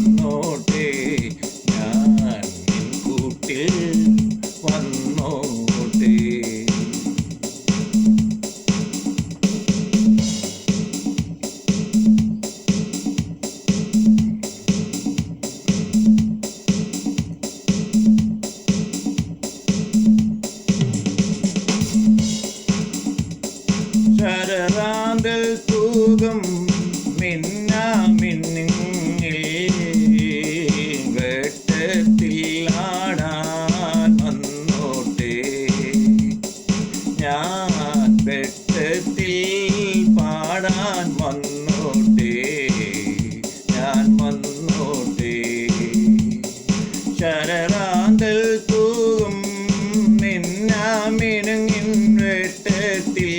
വന്നോട്ടെ, ഞാൻ നിൻ കൂട്ടിൽ വന്നോട്ടെ. ശരറാന്തൽ തൂകും മിന്നാമിന്നിങ്ങിൽ വെട്ടത്തിൽ ആടാൻ വന്നോട്ടെ, ഞാൻ വെട്ടത്തിൽ പാടാൻ വന്നോട്ടെ, ഞാൻ വന്നോട്ടെ. ശരറാന്തൽ തൂകും മിന്നാമിനുങ്ങിൻ വെട്ടത്തിൽ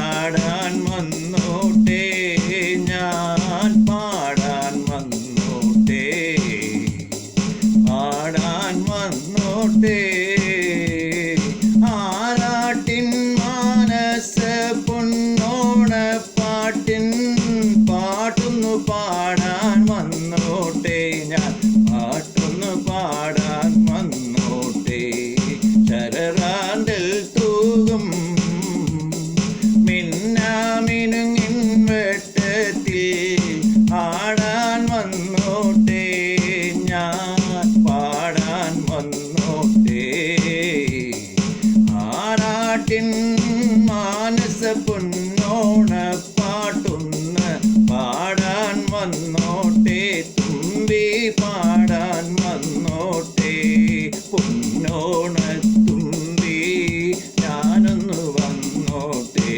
ആടാൻ വന്നോട്ടെ, ഞാൻ പാടാൻ വന്നോട്ടെ, പാടാൻ വന്നോട്ടെ. ആറാട്ടിൻ മാനസ പൊന്നോണ പാട്ടിൻ പാട്ടൊന്നു പാടാൻ വന്നോട്ടെ, ഞാൻ പാട്ടൊന്നു പാടാൻ വന്നോട്ടെ. ശരറാന്തൽ തൂകും മിന്നാമിനുങ്ങിൻ വെട്ടത്തിൽ ആടാൻ വന്നോട്ടെ, ഞാൻ പാടാൻ വന്നോട്ടെ. ആറാട്ടിൻ മാനസ പൊന്നോണ പാട്ടൊന്ന് പാടാൻ വന്നോട്ടെ, തുമ്പി പാടാൻ വന്നോട്ടെ, പൊന്നോണ തുമ്പി ഞാനൊന്നു വന്നോട്ടെ.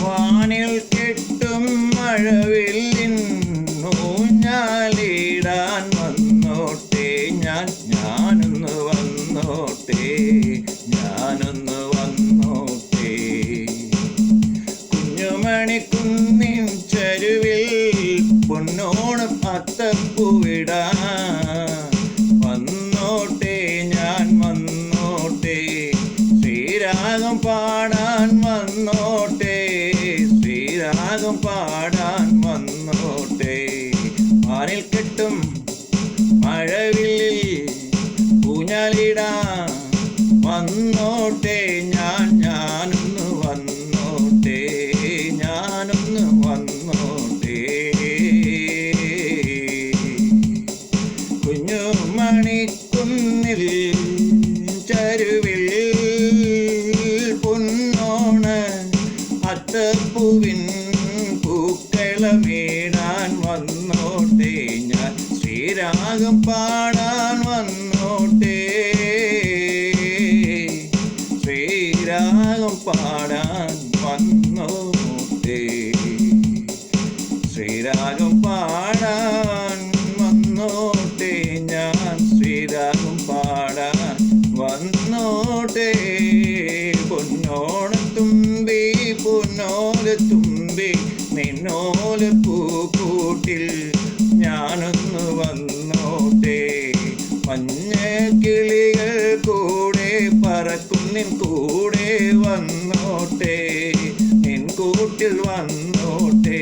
വാനിൽ കെട്ടും മഴവില്ലിൻ ഊഞ്ഞാലിടാൻ വന്നോട്ടെ, ഞാനൊന്ന് വന്നോട്ടെ, ഞാനൊന്ന് വന്നോട്ടെ. കുഞ്ഞുമണിക്കുന്നിൻ ചരുവിൽ പൊന്നോണം അത്തപ്പൂവിടാൻ വന്നോട്ടെ, ഞാൻ വന്നോട്ടെ. ശ്രീരാഗം പാടാൻ വന്നോട്ടെ, ശ്രീരാഗം പാടാൻ വന്നോട്ടെ. വാനിൽ കെട്ടും മഴവില്ലിൽ ഊഞ്ഞാലിടാൻ വന്നോട്ടെ, ഞാനൊന്ന് വന്നോട്ടെ, ഞാനൊന്ന് വന്നോട്ടെ. കുഞ്ഞുമണിക്കുന്നിൽ ചരുവിൽ പൊന്നോണ അത്തപ്പൂവിൻ പൂക്കളമേടാൻ വന്നോട്ടെ, ഞാൻ ശ്രീരാഗം പാടാൻ വന്നോട്ടെ, ശ്രീരാഗം പാടാൻ വന്നോട്ടെ, ശ്രീരാഗം പാടാൻ വന്നോട്ടെ, ഞാൻ ശ്രീരാഗം പാടാൻ വന്നോട്ടെ. പൊന്നോണത്തുമ്പി പൊന്നോലത്തുമ്പി നിന്നോല പൂക്കൂട്ടിൽ ഞാനൊന്ന് വന്നോട്ടെ, മഞ്ഞ കിളികൾ കൂടെ പറക്കും നിൻ കൂടെ വന്നോട്ടെ, നിൻ കൂട്ടിൽ വന്നോട്ടെ,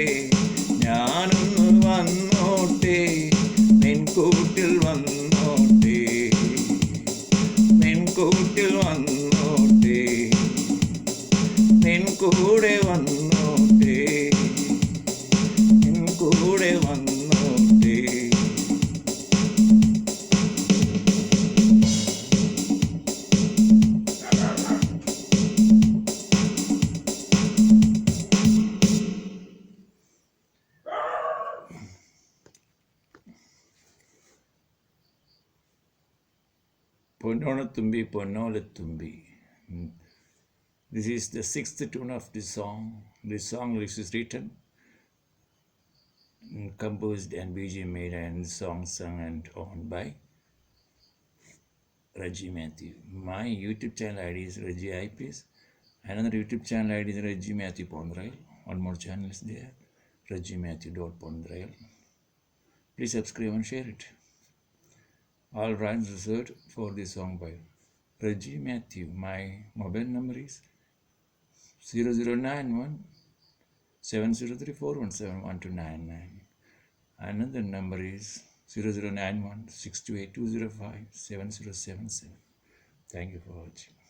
ഞാനൊന്ന് വന്നോട്ടെ, നിൻ കൂട്ടിൽ വന്നോട്ടെ, നിൻ കൂട്ടിൽ വന്നോട്ടെ, നിൻ കൂടെ വന്നോട്ടെ, നിൻ കൂടെ വന്നോട്ടെ. Ponnonathumbi, Ponnolattumbi. This is the sixth tune of this song. This song is written composed and BG made and song sung and owned by Reggie Matthew. My YouTube channel ID is Reggie IPS. Another YouTube channel ID is Reggie Matthew Pondrail. One more channel is there, Reggie Matthew.Pondrail. Please subscribe and share it. All rights reserved for this song by Reggie Matthew. My mobile number is 0091 7034171299. Another number is 0091 628 205 7077. Thank you for watching.